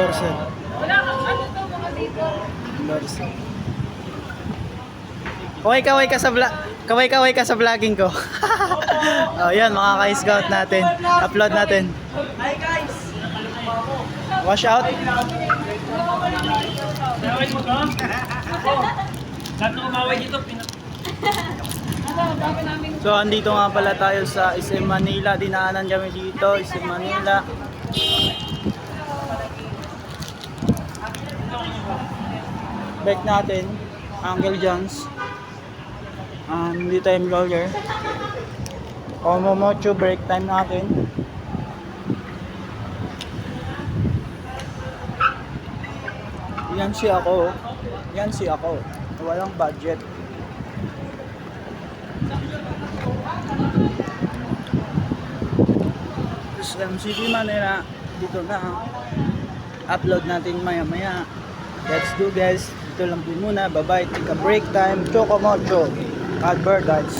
Dorsal. Wala kang ano to mga dito. Dorsal. Kaway-kaway ka sa vlogging ko. Oh, yan mga ka-scout natin. Upload natin. Hi guys! Wash out. Lahat ng umaway dito, So, andito nga pala tayo sa SM Manila. Dinaanan kami dito, SM Manila. Back natin, Uncle John's. Hindi time vlogger. Omomocho, break time natin. Yan si ako. Walang budget. MCB Manila, dito na. Upload natin maya-maya. Let's do guys. Dito lang po muna. Bye-bye. Take a break time. Chocomocho. Advertise.